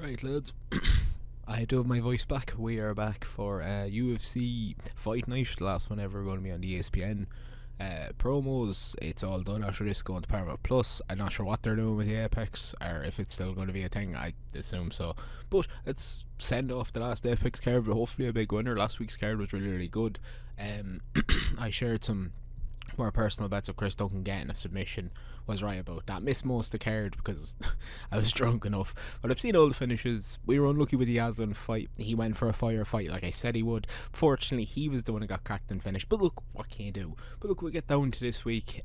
Right, lads. I do have my voice back. We are back for UFC Fight Night, the last one ever going to be on the ESPN. Promos, it's all done after this, going to Paramount Plus. I'm not sure what they're doing with the Apex, or if it's still going to be a thing. I assume so. But let's send off the last Apex card, but hopefully a big winner. Last week's card was really, really good. I shared some more personal bets of Chris Duncan getting a submission. Was right about that. Missed most of the card because I was drunk enough. But I've seen all the finishes. We were unlucky with the Yazan fight. He went for a fire fight like I said he would. Fortunately, he was the one who got cracked and finished. But look, what can you do? But look, we get down to this week.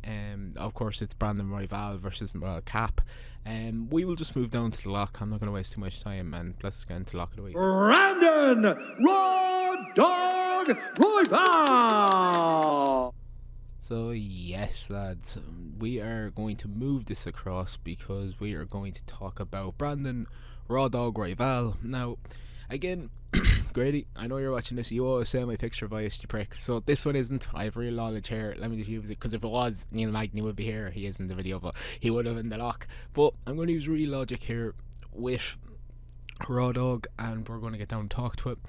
Of course, it's Brandon Royval versus Kape. We will just move down to the lock. I'm not going to waste too much time, and let's get into lock of the week. Brandon Raw Dog Royval. So yes, lads, we are going to move this across because we are going to talk about Brandon Raw Dog Royval. Now, again, Grady, I know you're watching this. You always say my picture biased, you prick. So this one isn't. I have real knowledge here. Let me just use it, because if it was, Neil MAGNY would be here. He is in the video, but he would have in the lock. But I'm going to use real logic here with Raw Dog, and we're going to get down and talk to it.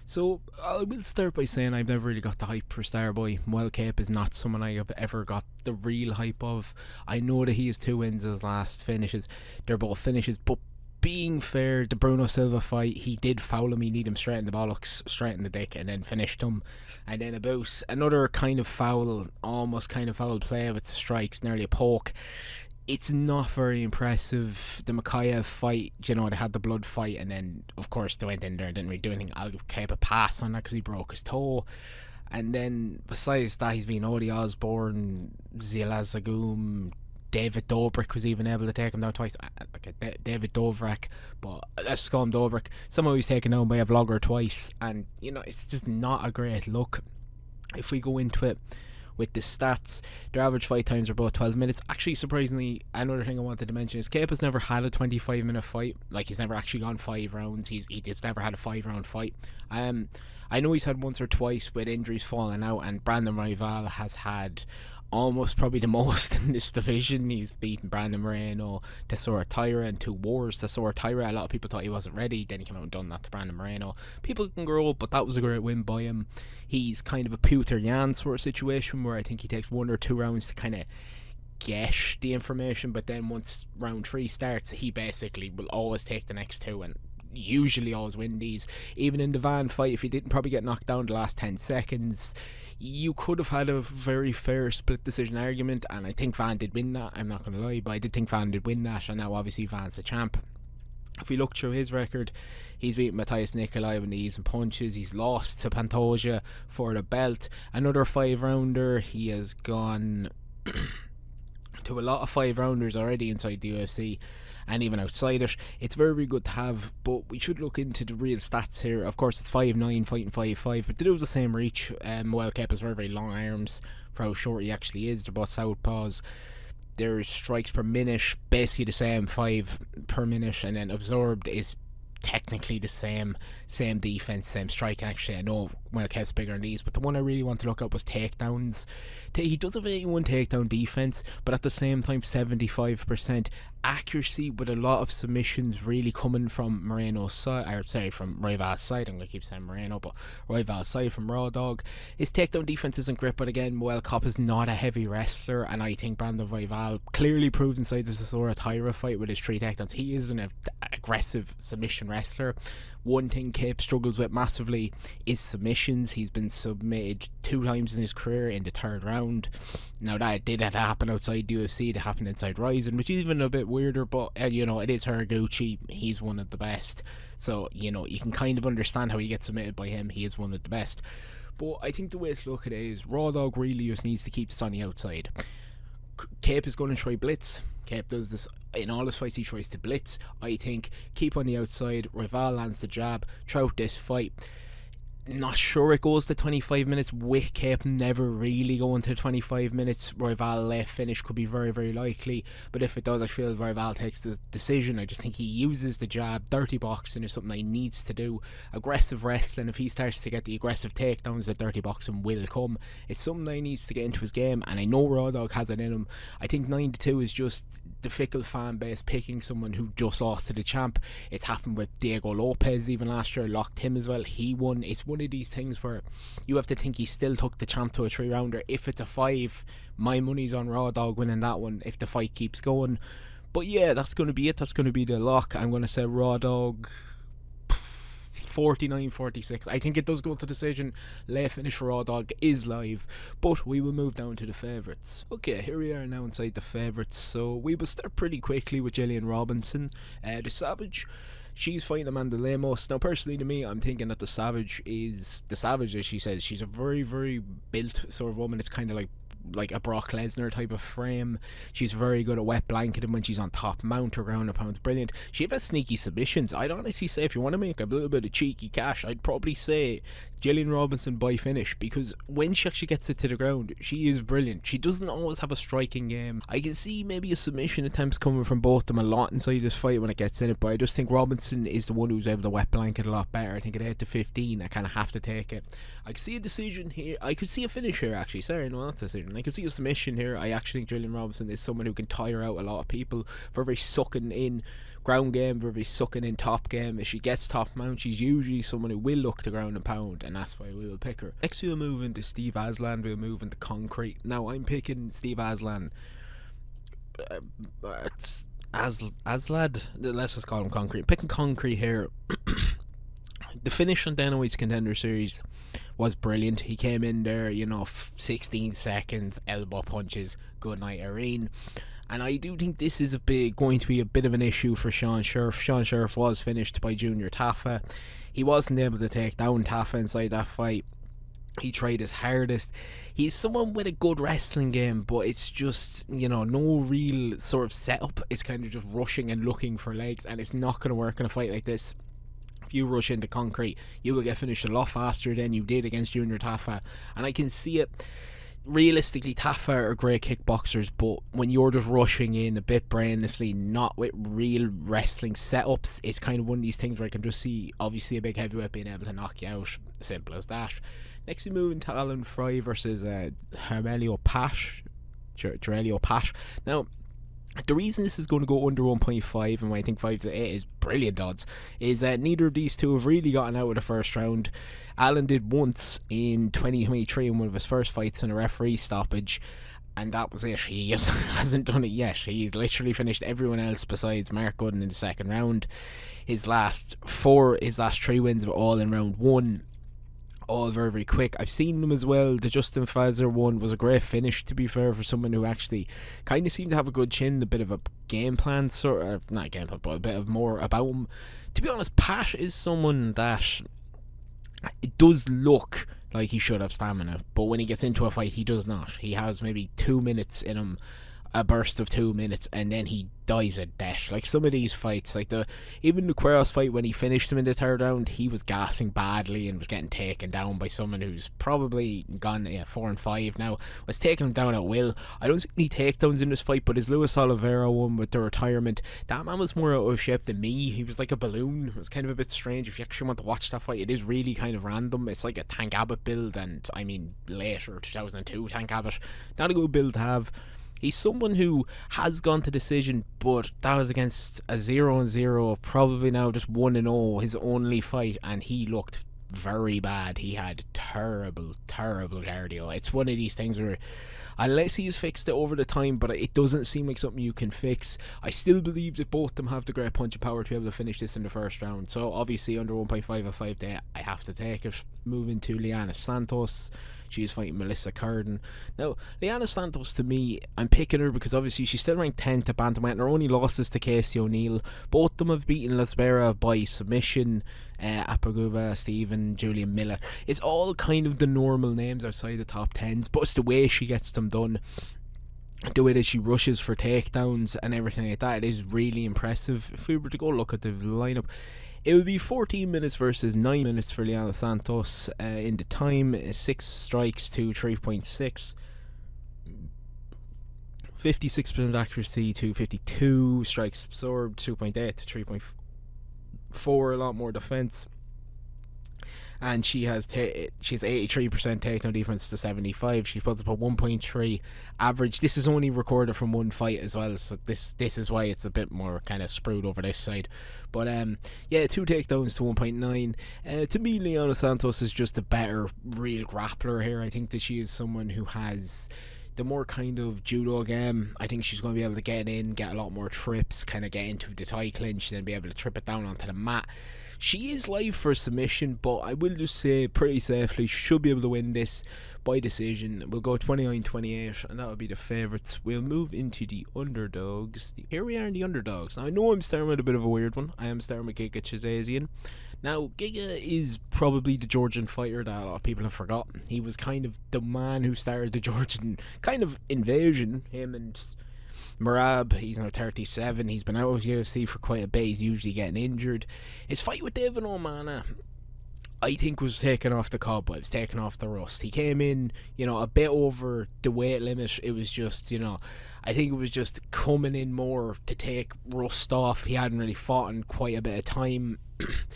So, I will start by saying I've never really got the hype for Starboy. Well, Kape is not someone I have ever got the real hype of. I know that he has 2 wins his last finishes. They're both finishes, but being fair, the Bruno Silva fight, he did foul him. He kneed him straight in the bollocks, straight in the dick, and then finished him. And then about another kind of foul, almost kind of foul play with the strikes, nearly a poke. It's not very impressive. The Makayev fight, they had the blood fight, and then, of course, they went in there and didn't really do anything. I'll give Kape a pass on that because he broke his toe. And then, besides that, he's been Odie Osborne, Zila Zagoom, David Dobrik was even able to take him down twice. David Dobrik, but let's call him Dobrik. Somehow he's taken down by a vlogger twice, and, it's just not a great look. If we go into it with the stats, their average fight times are about 12 minutes. Actually, surprisingly, another thing I wanted to mention is Kape has never had a 25-minute fight. Like, he's never actually gone 5 rounds. He's never had a 5-round fight. I know he's had once or twice with injuries falling out, and Brandon Royval has had almost probably the most in this division. He's beaten Brandon Moreno, Tesoro Tyra, and 2 wars. Tesoro Tyra, a lot of people thought he wasn't ready, then he came out and done that to Brandon Moreno. People can grow up, but that was a great win by him. He's kind of a Peter Yan sort of situation where I think he takes 1 or 2 rounds to kind of get the information, but then once round 3 starts, he basically will always take the next 2 and usually always win these. Even in the Van fight, if he didn't probably get knocked down the last 10 seconds, you could have had a very fair split decision argument, and I think Van did win that. I'm not going to lie, but I did think Van did win that, and now obviously Van's the champ. If we look through his record, he's beaten Matthias Nikolai with knees and punches. He's lost to Pantoja for the belt. Another 5-rounder. He has gone to a lot of 5-rounders already inside the UFC and even outside it. It's very, very good to have, but we should look into the real stats here. Of course, it's 5'9", fighting 5'5", but they do have the same reach. Kape has very, very long arms for how short he actually is. They're both southpaws. Their strikes per minute, basically the same, 5 per minute, and then absorbed is technically the same defense, same strike. And actually, I know Kape's bigger than these, but the one I really want to look up was takedowns. He does have 81 takedown defense, but at the same time 75% accuracy, with a lot of submissions really coming from Moreno's side, or sorry, from Royval's side. I'm going to keep saying Moreno, but Royval's side from Raw Dog. His takedown defense isn't great, but again, Kape is not a heavy wrestler, and I think Brandon Royval clearly proved inside the Tesoro Tyra fight with his 3 takedowns. He is an aggressive submission wrestler. One thing Kape struggles with massively is submissions. He's been submitted 2 times in his career in the 3rd round. Now, that did happen outside the UFC. That happened inside Ryzen, which is even a bit weirder, but it is Haraguchi. He's one of the best, so you can kind of understand how he gets submitted by him. He is one of the best. But I think the way to look at it is Raw Dog really just needs to keep this on the outside. Kape is going to try blitz. Kape does this in all his fights. He tries to blitz. I think keep on the outside. Royval lands the jab throughout this fight. Not sure it goes to 25 minutes with Kape never really going to 25 minutes. Royval left finish could be very, very likely, but if it does, I feel Royval takes the decision. I just think he uses the jab. Dirty boxing is something that he needs to do. Aggressive wrestling, if he starts to get the aggressive takedowns, the dirty boxing will come. It's something that he needs to get into his game, and I know Raw Dog has it in him. I think 9-2 is just the fickle fan base picking someone who just lost to the champ. It's happened with Diego Lopez even last year, locked him as well. He won. It's one of these things where you have to think he still took the champ to a 3-rounder. If it's a 5, my money's on Raw Dog winning that one if the fight keeps going. But yeah, that's going to be it. That's going to be the lock. I'm going to say Raw Dog 49-46. I think it does go to decision. Late finish for Raw Dog is live, but we will move down to the favourites. Okay, here we are now inside the favourites. So we will start pretty quickly with Gillian Robinson, the Savage. She's fighting Amanda Lemos. Now, personally to me, I'm thinking that the Savage, as she says. She's a very, very built sort of woman. It's kind of like a Brock Lesnar type of frame. She's very good at wet blanketing when she's on top mount. Her ground and pound's brilliant. She has sneaky submissions. I'd honestly say if you want to make a little bit of cheeky cash, I'd probably say Gillian Robinson by finish, because when she actually gets it to the ground, she is brilliant. She doesn't always have a striking game. I can see maybe a submission attempts coming from both them a lot inside this fight when it gets in it, but I just think Robinson is the one who's able to wet blanket a lot better. I think at 8-15, I kind of have to take it. I can see a decision here. I could see a finish here, actually. Sorry, no, not a decision. I can see a submission here. I actually think Gillian Robinson is someone who can tire out a lot of people. Very sucking in ground game, very sucking in top game. If she gets top mount, she's usually someone who will look to ground and pound, and that's why we will pick her. Next we'll move into Steve Aslan. We'll move into Concrete. Now I'm picking Steve Aslan. It's Aslad. Let's just call him Concrete. Picking Concrete here. The finish on Dana White's Contender Series was brilliant. He came in there, 16 seconds, elbow punches, good night Irene. And I do think this is going to be a bit of an issue for Sean Scherf. Sean Scherf was finished by Junior Taffa. He wasn't able to take down Taffa inside that fight. He tried his hardest. He's someone with a good wrestling game, but it's just, no real sort of setup. It's kind of just rushing and looking for legs, and it's not going to work in a fight like this. If you rush into Concrete, you will get finished a lot faster than you did against Junior Taffa, and I can see it. Realistically, Taffa are great kickboxers, but when you're just rushing in a bit brainlessly, not with real wrestling setups, it's kind of one of these things where I can just see, obviously, a big heavyweight being able to knock you out. Simple as that. Next we move into Alan Fry versus Hermelio Pash. Now, the reason this is going to go under 1.5 and I think 5 to 8 is brilliant odds is that neither of these two have really gotten out of the first round. Alan did once in 2023 in one of his first fights in a referee stoppage, and that was it. He just hasn't done it yet. He's literally finished everyone else besides Mark Gooden in the second round. His last 3 wins were all in round 1. All very, very quick. I've seen them as well. The Justin Fazer one was a great finish, to be fair, for someone who actually kind of seemed to have a good chin, a bit of a game plan, sort of, not game plan, but a bit of more about him. To be honest, Pat is someone that it does look like he should have stamina, but when he gets into a fight, he does not. He has maybe 2 minutes in him, a burst of 2 minutes, and then he dies a death. Like some of these fights, like even the Quiros fight, when he finished him in the third round, he was gassing badly and was getting taken down by someone who's probably gone 4 and 5 now. Was taking him down at will. I don't see any takedowns in this fight, but his Luis Oliveira one with the retirement, that man was more out of shape than me. He was like a balloon. It was kind of a bit strange. If you actually want to watch that fight, it is really kind of random. It's like a Tank Abbott build, and I mean later 2002 Tank Abbott, not a good build to have. He's someone who has gone to decision, but that was against a 0-0, probably now just 1-0, his only fight, and he looked very bad. He had terrible cardio. It's one of these things where, unless he's fixed it over the time, but it doesn't seem like something you can fix. I still believe that both of them have the great punch of power to be able to finish this in the first round. So obviously under 1.5 or 5 day, I have to take it. Moving to Liana Santos. She is fighting Melissa Carden. Now, Liana Santos, to me, I'm picking her because obviously she's still ranked 10th at bantamweight, and her only losses to Casey O'Neill. Both of them have beaten Lasbera by submission. Apaguva, Stephen, Julian Miller. It's all kind of the normal names outside the top 10s, but it's the way she gets them done. The way that she rushes for takedowns and everything like that, it is really impressive. If we were to go look at the lineup, It would be 14 minutes versus 9 minutes for Liana Santos. In the time, 6 strikes to 3.6. 56% accuracy to 52. Strikes absorbed 2.8 to 3.4. A lot more defense. And she has 83% takedown defense to 75. She puts up a 1.3 average. This is only recorded from one fight as well, so this is why it's a bit more kind of screwed over this side. But 2 takedowns to 1.9. To me, Liana Santos is just a better real grappler here. I think that she is someone who has the more kind of judo game. I think she's going to be able to get in, get a lot more trips, kind of get into the tie clinch, then be able to trip it down onto the mat. She is live for submission, but I will just say pretty safely should be able to win this by decision. We'll go 29-28, and that will be the favourites. We'll move into the underdogs. Here we are in the underdogs. Now, I know I'm starting with a bit of a weird one. I am starting with Giga Chizmazian. Now, Giga is probably the Georgian fighter that a lot of people have forgotten. He was kind of the man who started the Georgian kind of invasion. Him and Merab, he's now 37. He's been out of UFC for quite a bit. He's usually getting injured. His fight with David O'Mana, I think, was taken off the cobwebs, taken off the rust. He came in, a bit over the weight limit. It was just, I think it was just coming in more to take rust off. He hadn't really fought in quite a bit of time.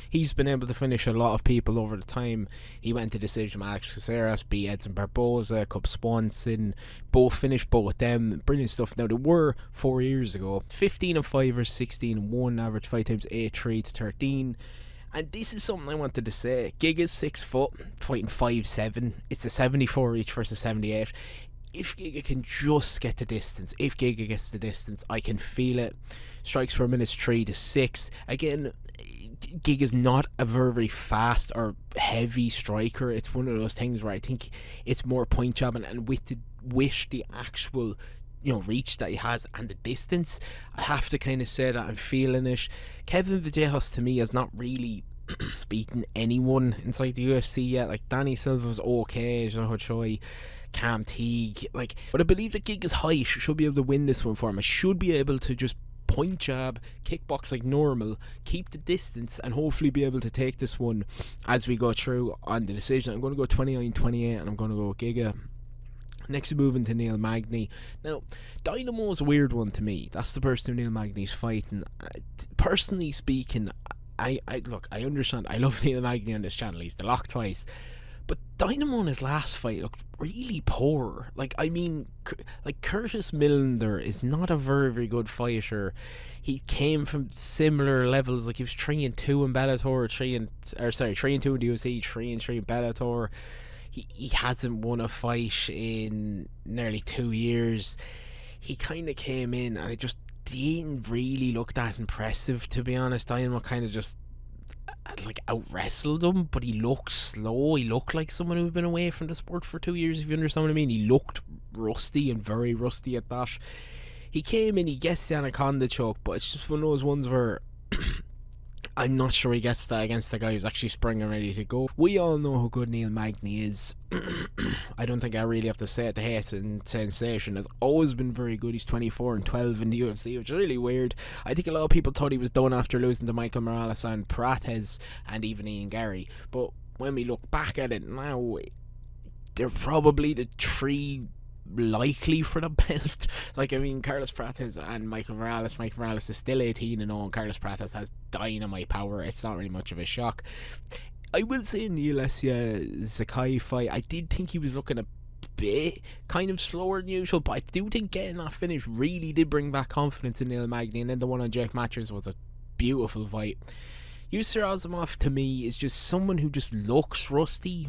He's been able to finish a lot of people over the time. He went to decision with Alex Caceres, beat Edson Barboza, Cub Swanson, finished both of them. Brilliant stuff. Now, they were 4 years ago. 15-5 or 16-1, average fight times 8-3 to 13. And this is something I wanted to say. Giga's 6 foot, fighting 5'7". It's a 74 each versus 78. If Giga can just get the distance, if Giga gets the distance, I can feel it. Strikes per minute 3 to 6. Again, Giga's not a very fast or heavy striker. It's one of those things where I think it's more point jabbing, and with the actual reach that he has and the distance, I have to kind of say that I'm feeling it. Kevin Vallejos to me has not really beaten anyone inside the UFC yet. Like, Danny Silva's okay, Jean Choi, Cam Teague, but I believe that Giga's height should be able to win this one for him. I should be able to just point jab, kickbox like normal, keep the distance, and hopefully be able to take this one as we go through on the decision. I'm going to go 29-28, and I'm going to go Giga. Next, moving to Neil Magny. Now, Dynamo is a weird one to me. That's the person who Neil Magny's fighting. Personally speaking, I understand. I love Neil Magny on this channel. He's the lock twice. But Dynamo in his last fight looked really poor. Curtis Millender is not a very, very good fighter. He came from similar levels. He was 3-2 in Bellator, 3-2 in the UFC, 3-3 in Bellator. He hasn't won a fight in nearly 2 years. He kind of came in and it just didn't really look that impressive, to be honest. Dynamo kind of just out-wrestled him, but he looked slow. He looked like someone who'd been away from the sport for 2 years, if you understand what I mean. He looked rusty, and very rusty at that. He came in, he gets the Anaconda choke, but it's just one of those ones where I'm not sure he gets that against the guy who's actually spring and ready to go. We all know how good Neil Magny is. I don't think I really have to say it. The hate and sensation has always been very good. He's 24-12 in the UFC, which is really weird. I think a lot of people thought he was done after losing to Michael Morales and Prates and even Ian Gary. But when we look back at it now, they're probably the three likely for the belt. Carlos Prates and Michael Morales. Michael Morales is still 18-0, and Carlos Prates has dynamite power. It's not really much of a shock. I will say Neil Zakai fight, I did think he was looking a bit kind of slower than usual, but I do think getting that finish really did bring back confidence in Neil Magny. And then the one on Jake Matchers was a beautiful fight. Yusur Azimov to me is just someone who just looks rusty.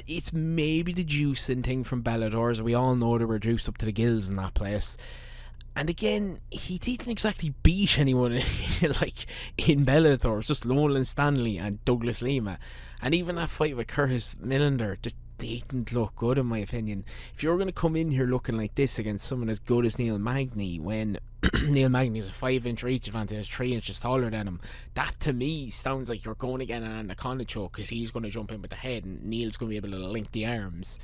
It's maybe the juicing thing from Bellator, as we all know they were juiced up to the gills in that place. And again, he didn't exactly beat anyone in Bellator. It was just Nolan Stanley and Douglas Lima. And even that fight with Curtis Millender just didn't look good, in my opinion. If you're going to come in here looking like this against someone as good as Neil Magny, when Neil Magny is a 5-inch reach advantage, 3 inches taller than him, that to me sounds like you're going to get an anaconda choke, because he's going to jump in with the head and Neil's going to be able to link the arms.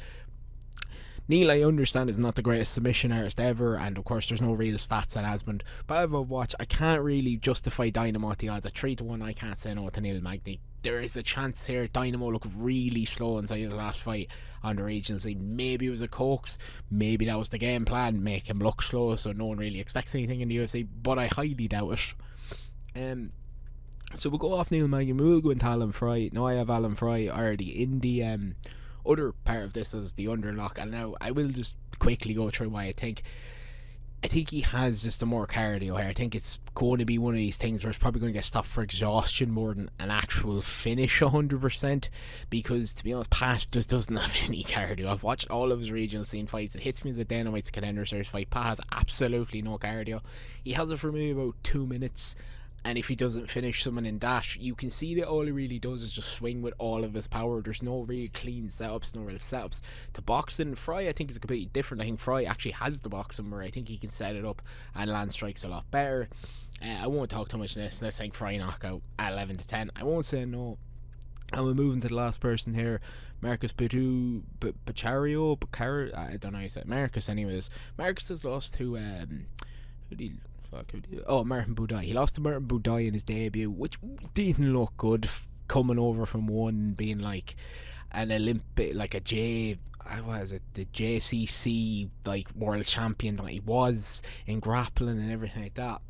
Neil, I understand, is not the greatest submission artist ever, and of course there's no real stats on Asmund, but out of watch, I can't really justify Dynamo at the odds. At 3-1, I can't say no to Neil Magny. There is a chance here Dynamo looked really slow inside the last fight on the regional scene. Maybe it was a coax, maybe that was the game plan, make him look slow so no one really expects anything in the UFC, but I highly doubt it. So we'll go off Neil Magny, we'll go into Alan Fry. Now I have Alan Fry already in the other part of this as the underlock, and now I will just quickly go through why I think he has just a more cardio here. I think it's going to be one of these things where it's probably going to get stopped for exhaustion more than an actual finish 100%, because to be honest, Pat just doesn't have any cardio. I've watched all of his regional scene fights. It hits me as a Dana White's contender series fight. Pat has absolutely no cardio. He has it for maybe about 2 minutes, and if he doesn't finish someone in dash, you can see that all he really does is just swing with all of his power. There's no real clean setups, no real setups. To boxing, Fry I think is completely different. I think Fry actually has the boxing where I think he can set it up and land strikes a lot better. I won't talk too much on this. Let's think Fry knockout at 11-10. I won't say no. And we're moving to the last person here, Marcus Bachario, I don't know how you say it. Marcus anyways. Marcus has lost to Martin Budai. He lost to Martin Budai in his debut, which didn't look good, coming over from one being like an Olympic, like the JCC like world champion that he was in grappling and everything like that.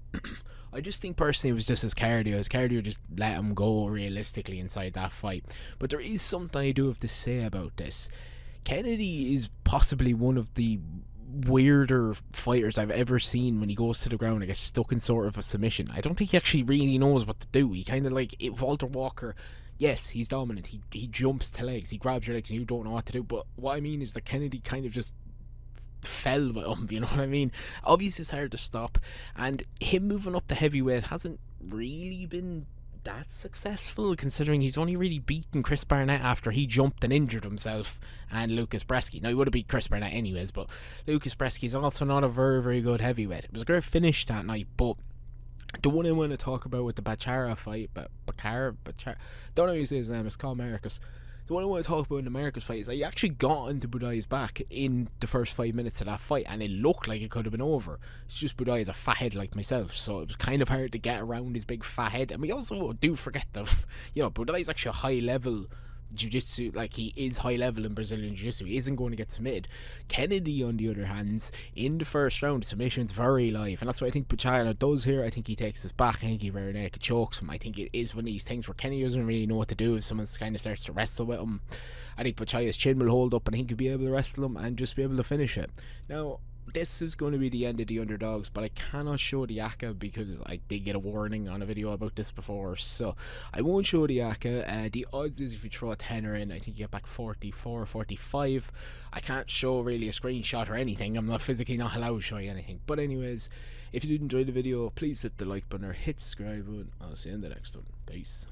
I just think personally it was just his cardio. His cardio just let him go realistically inside that fight. But there is something I do have to say about this. Kennedy is possibly one of the weirder fighters I've ever seen when he goes to the ground and gets stuck in sort of a submission. I don't think he actually really knows what to do. He kind of like Walter Walker. Yes, he's dominant. He jumps to legs. He grabs your legs and you don't know what to do. But what I mean is that Kennedy kind of just fell with him, you know what I mean? Obviously it's hard to stop, and him moving up to heavyweight hasn't really been that successful, considering he's only really beaten Chris Barnett after he jumped and injured himself, and Lucas Bresky. Now he would have beat Chris Barnett anyways, but Lucas Bresky is also not a very, very good heavyweight. It was a great finish that night, but the one I want to talk about with the Bachara fight, Bachara, don't know how you say his name, it's called Marcus. The one I want to talk about in the Marcus fight is that he actually got into Budai's back in the first 5 minutes of that fight, and it looked like it could have been over. It's just Budai is a fathead like myself, so it was kind of hard to get around his big fat head. And we also do forget that, Budai's actually a high level jiu-jitsu, like he is high level in Brazilian jiu-jitsu. He isn't going to get submitted. Kennedy on the other hand, in the first round, submission's very live, and that's what I think Bachara does here. I think he takes his back. I think he very naked chokes him. I think it is one of these things where Kenny doesn't really know what to do if someone kind of starts to wrestle with him. I think Bachara's chin will hold up and I think he'll be able to wrestle him and just be able to finish it. Now this is going to be the end of the underdogs, but I cannot show the Aka because I did get a warning on a video about this before, so I won't show the Aka. The odds is if you throw a tenner in, I think you get back 44 or 45. I can't show really a screenshot or anything. I'm not physically not allowed to show you anything. But anyways, if you did enjoy the video, please hit the like button or hit the subscribe button. I'll see you in the next one. Peace.